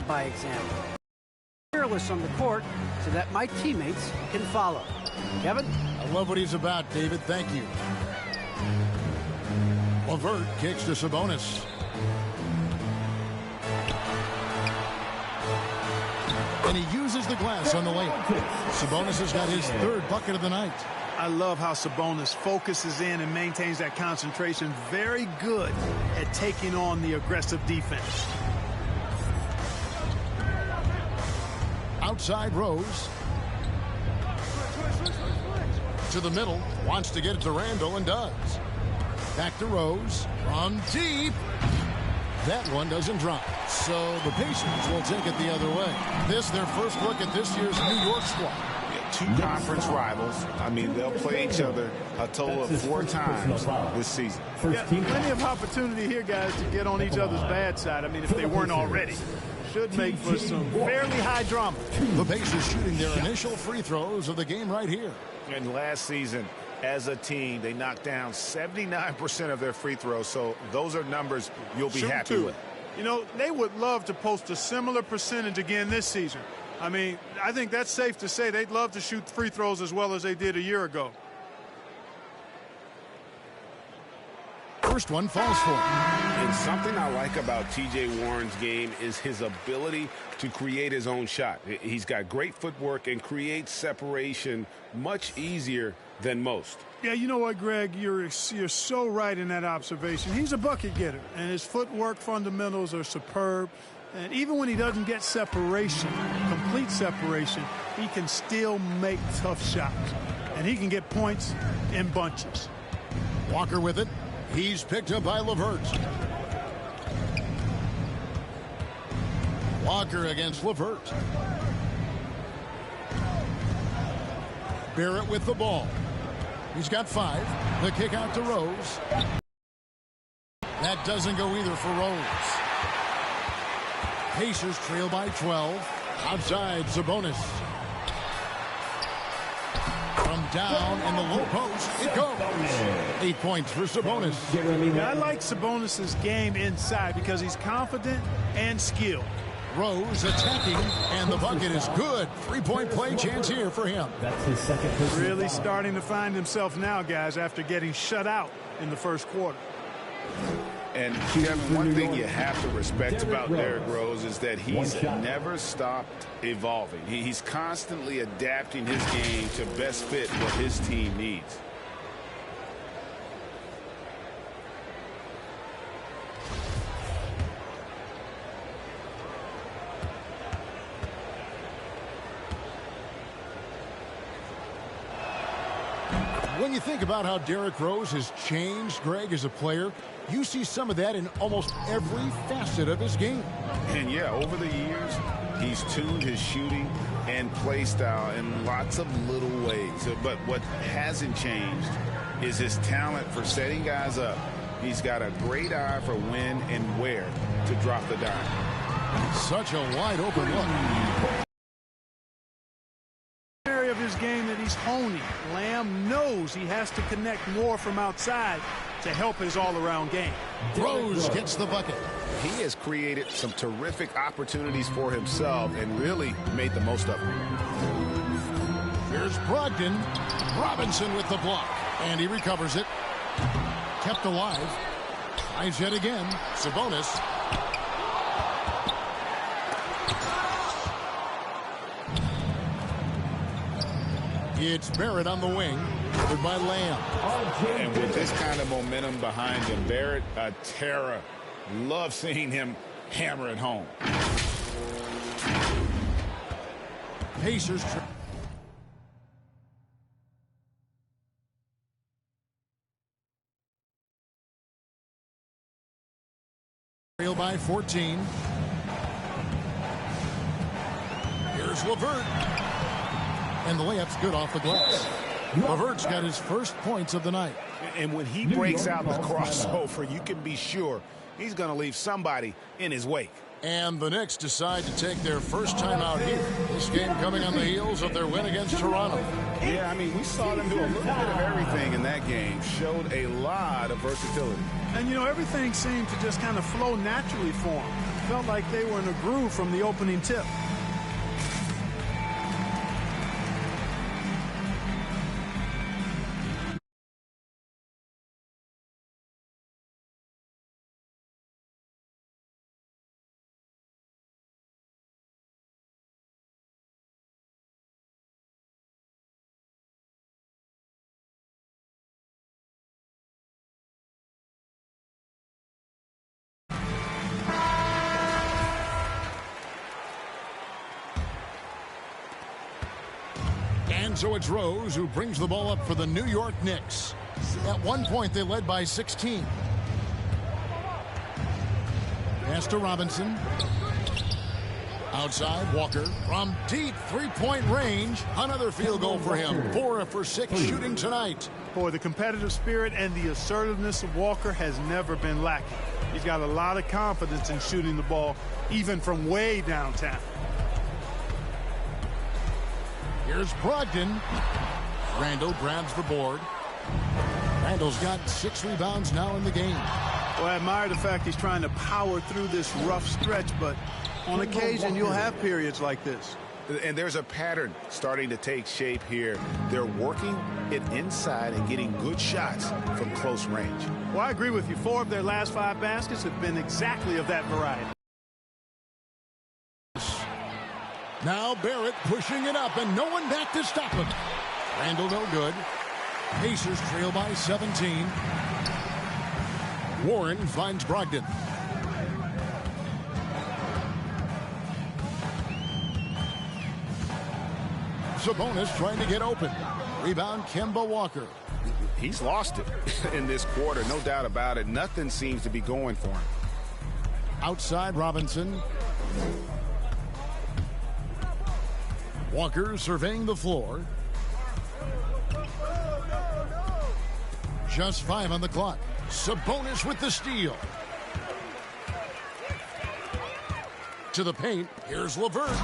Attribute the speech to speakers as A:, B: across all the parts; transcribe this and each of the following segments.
A: by example. Fearless on the court so that my teammates can follow. Kevin?
B: I love what he's about, David. Thank you. LeVert kicks to Sabonis. And he uses the glass on the layup. Sabonis has got his third bucket of the night.
C: I love how Sabonis focuses in and maintains that concentration. Very good at taking on the aggressive defense.
B: Outside Rose. To the middle. Wants to get it to Randall and does. Back to Rose. From deep. That one doesn't drop. So the Pacers will take it the other way. This their first look at this year's New York squad.
D: Two conference rivals. I mean, they'll play each other a total of 4 times this season.
C: Yeah, plenty of opportunity here, guys, to get on each other's bad side. I mean, if they weren't already. Should make for some fairly high drama.
B: The Pacers shooting their initial free throws of the game right here.
D: And last season, as a team, they knocked down 79% of their free throws. So those are numbers you'll be happy with.
C: You know, they would love to post a similar percentage again this season. I mean, I think that's safe to say they'd love to shoot free throws as well as they did a year ago.
B: First one falls for him.
D: And something I like about T.J. Warren's game is his ability to create his own shot. He's got great footwork and creates separation much easier than most.
C: Yeah, you know what, Greg? You're so right in that observation. He's a bucket getter, and his footwork fundamentals are superb. And even when he doesn't get separation, complete separation, he can still make tough shots. And he can get points in bunches.
B: Walker with it. He's picked up by LeVert. Walker against LeVert. Barrett with the ball. He's got 5. The kick out to Rose. That doesn't go either for Rose. Pacers trail by 12. Outside, Sabonis. From down in the low post, it goes. 8 points for Sabonis.
C: I like Sabonis' game inside because he's confident and skilled.
B: Rose attacking, and the bucket is good. 3-point play chance here for him.
E: That's his second.
C: Really starting to find himself now, guys, after getting shut out in the first quarter.
D: And Kevin, one thing you have to respect about Derrick Rose is that he's never stopped evolving. He's constantly adapting his game to best fit what his team needs.
B: When you think about how Derrick Rose has changed, Greg, as a player, you see some of that in almost every facet of his game.
D: And yeah, over the years, he's tuned his shooting and play style in lots of little ways. But what hasn't changed is his talent for setting guys up. He's got a great eye for when and where to drop the dime.
B: Such a wide open look.
C: Area of his game that he's honing. Lamb knows he has to connect more from outside to help his all-around game.
B: Rose gets the bucket.
D: He has created some terrific opportunities for himself and really made the most of them.
B: Here's Brogdon. Robinson with the block. And he recovers it. Kept alive. Tries yet again. Sabonis. It's Barrett on the wing. Covered by Lamb.
D: And with this kind of momentum behind him, Barrett, a terror. Love seeing him hammer it home.
B: Pacers. Trail by 14. Here's LeVert. And the layup's good off the glass. LeVert's got his first points of the night.
D: And when he breaks out the crossover, you can be sure he's going to leave somebody in his wake.
B: And the Knicks decide to take their first time out here. This game coming on the heels of their win against Toronto.
D: Yeah, I mean, we saw them do a little bit of everything in that game. Showed a lot of versatility.
C: And, you know, everything seemed to just kind of flow naturally for him. felt like they were in a groove from the opening tip.
B: And so it's Rose who brings the ball up for the New York Knicks. At one point, they led by 16. Pass to Robinson. Outside, Walker from deep three-point range. Another field goal for him. 4 for 6 shooting tonight.
C: Boy, the competitive spirit and the assertiveness of Walker has never been lacking. He's got a lot of confidence in shooting the ball, even from way downtown.
B: Here's Brogdon. Randall grabs the board. Randall's got 6 rebounds now in the game.
C: Well, I admire the fact he's trying to power through this rough stretch, but on occasion you'll have periods like this.
D: And there's a pattern starting to take shape here. They're working it inside and getting good shots from close range.
C: Well, I agree with you. 4 of their last 5 baskets have been exactly of that variety.
B: Now Barrett pushing it up, and no one back to stop him. Randall no good. Pacers trail by 17. Warren finds Brogdon. Sabonis trying to get open. Rebound, Kemba Walker.
D: He's lost it in this quarter, no doubt about it. Nothing seems to be going for him.
B: Outside, Robinson. Walker surveying the floor. Just 5 on the clock. Sabonis with the steal. To the paint. Here's LeVert.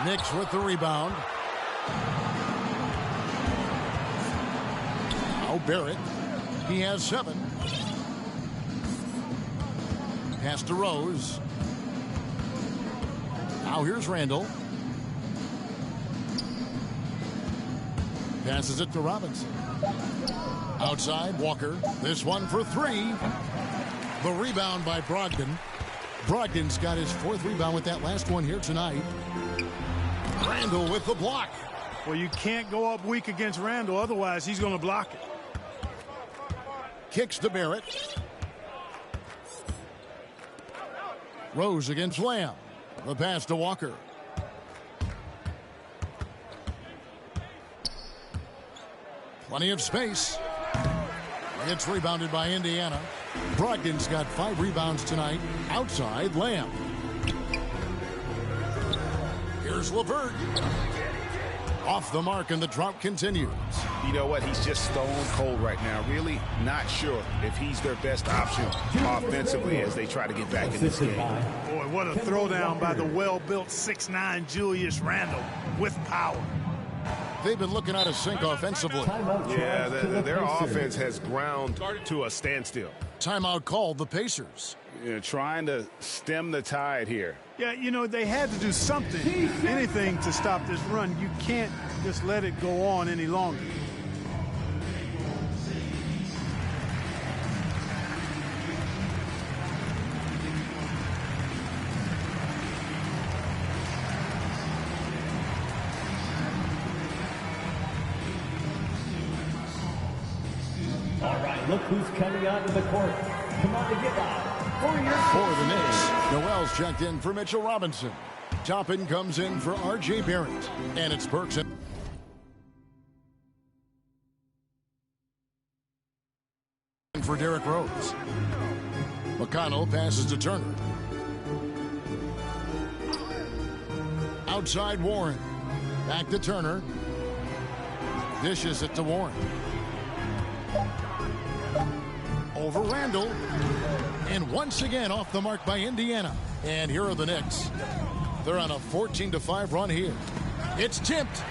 B: Knicks with the rebound. Now Barrett. He has 7. Pass to Rose. Now here's Randall. Passes it to Robinson. Outside, Walker. This one for 3. The rebound by Brogdon. Brogdon's got his 4th rebound with that last one here tonight. Randall with the block.
C: Well, you can't go up weak against Randall, otherwise he's going to block it.
B: Kicks to Barrett. Rose against Lamb. The pass to Walker. Plenty of space. It's rebounded by Indiana. Brogdon's got 5 rebounds tonight. Outside, Lamb. Here's LeVert. Off the mark, and the drought continues.
D: You know what? He's just stone cold right now. Really not sure if he's their best option offensively as they try to get back in this game.
C: Boy, what a throwdown by the well-built 6'9" Julius Randle with power.
B: They've been looking out of sync offensively.
D: Yeah, their offense has ground to a standstill.
B: Timeout called the Pacers.
D: Trying to stem the tide here.
C: Yeah, you know, they had to do something, anything to stop this run. You can't just let it go on any longer.
E: All right, look who's coming onto the court. Come on to get out.
B: For the Knicks, Noel's checked in for Mitchell Robinson. Toppin comes in for R.J. Barrett. And it's Burks for Derrick Rose. McConnell passes to Turner. Outside Warren. Back to Turner. Dishes it to Warren. Over Randall. And once again off the mark by Indiana. And here are the Knicks. They're on a 14-5 run here. It's tipped.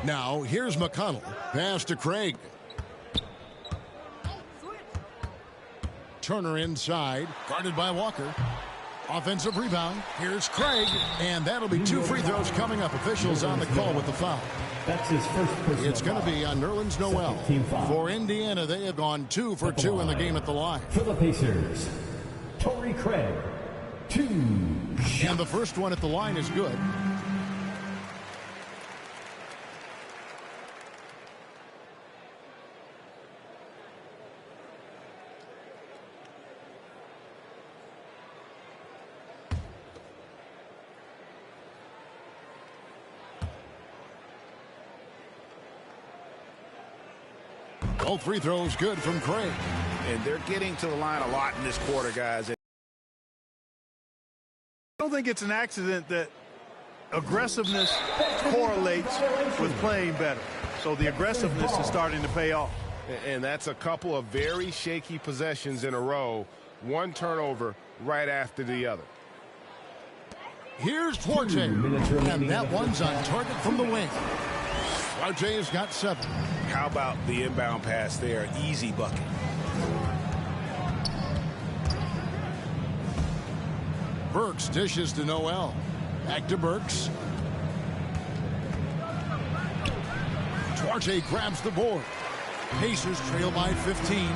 B: Now here's McConnell. Pass to Craig. Turner inside, guarded by Walker. Offensive rebound. Here's Craig, and that'll be 2 free throws coming up. Officials on the call with the foul.
E: That's his first personal
B: It's going to be on Nerlens Noel.
E: Team foul.
B: For Indiana, they have gone 2 for 2 in the game at the line.
E: For the Pacers, Torrey Craig, 2 shots.
B: And the first one at the line is good. Both free throws good from Craig.
D: And they're getting to the line a lot in this quarter, guys.
C: I don't think it's an accident that aggressiveness correlates with playing better. So the aggressiveness is starting to pay off.
F: And that's a couple of very shaky possessions in a row. One turnover right after the other.
B: Here's Duarte, and that one's on target from the wing. Duarte has got 7.
D: How about the inbound pass there? Easy bucket.
B: Burks dishes to Noel. Back to Burks. Duarte grabs the board. Pacers trail by 15.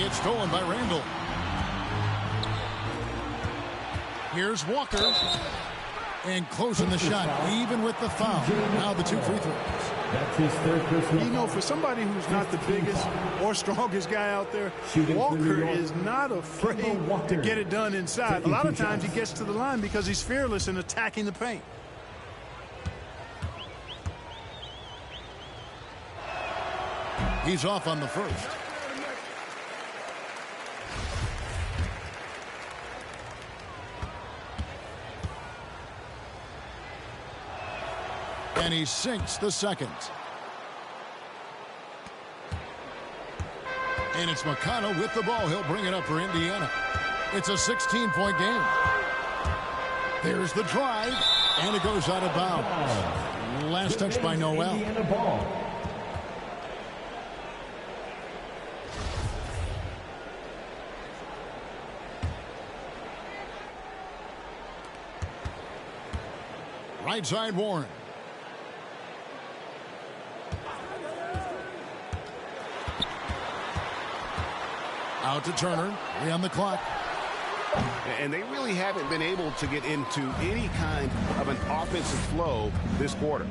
B: It's stolen by Randall. Here's Walker. And closing the shot, even with the foul. Now the 2 free throws.
E: That's his third personal.
C: You know, for somebody who's not the biggest or strongest guy out there,
E: Shooting for New
C: Walker
E: York.
C: is not afraid
E: Walker.
C: to get it done inside.
E: Taking
C: A lot of
E: 2
C: times
E: shots.
C: he gets to the line because he's fearless in attacking the paint.
B: He's off on the first. And he sinks the second. And it's McConnell with the ball. He'll bring it up for Indiana. It's a 16-point game. There's the drive, and it goes out of bounds. Last touch by Noel.
E: Indiana ball.
B: Right side, Warren. Out to Turner. 3 on the clock.
D: And they really haven't been able to get into any kind of an offensive flow this quarter.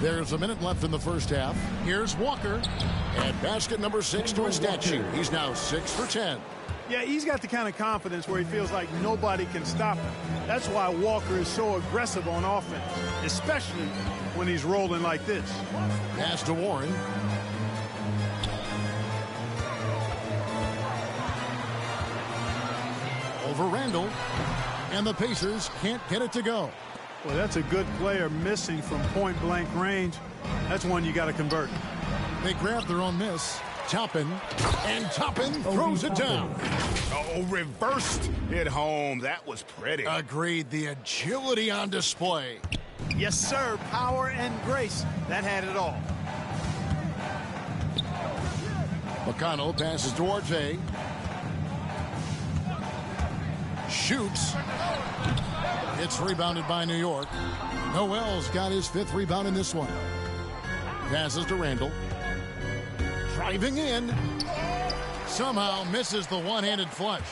B: There's a minute left in the first half. Here's Walker. And basket number 6 to a stat sheet. He's now 6 for 10.
C: Yeah, he's got the kind of confidence where he feels like nobody can stop him. That's why Walker is so aggressive on offense, especially when he's rolling like this.
B: Pass to Warren. Over Randall. And the Pacers can't get it to go.
C: Well, that's a good player missing from point-blank range. That's one you got to convert.
B: They grab their own miss. Toppin. And Toppin throws it down.
D: Oh, reversed it home. That was pretty.
B: Agreed. The agility on display.
C: Yes, sir. Power and grace. That had it all.
B: McConnell passes to Duarte. Shoots. It's rebounded by New York. Noel's got his 5th rebound in this one. Passes to Randall. Driving in. Somehow misses the one-handed flush.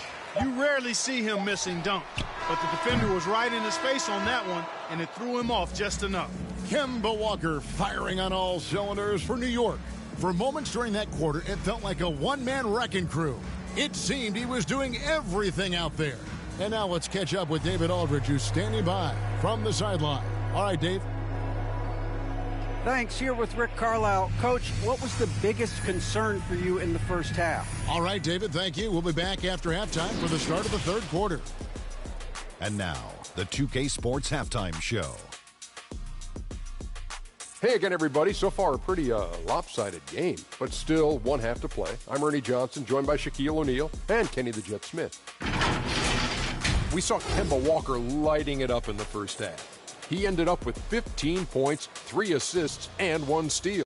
C: You rarely see him missing dunks, but the defender was right in his face on that one, and it threw him off just enough.
B: Kemba Walker firing on all cylinders for New York. For moments during that quarter, it felt like a one-man wrecking crew. It seemed he was doing everything out there. And now let's catch up with David Aldridge, who's standing by from the sideline. All right, Dave.
A: Thanks. Here with Rick Carlisle. Coach, what was the biggest concern for you in the first half?
B: All right, David, thank you. We'll be back after halftime for the start of the third quarter.
G: And now, the 2K Sports Halftime Show.
H: Hey again, everybody. So far, a pretty lopsided game, but still one half to play. I'm Ernie Johnson, joined by Shaquille O'Neal and Kenny the Jet Smith. We saw Kemba Walker lighting it up in the first half. He ended up with 15 points, 3 assists, and 1 steal.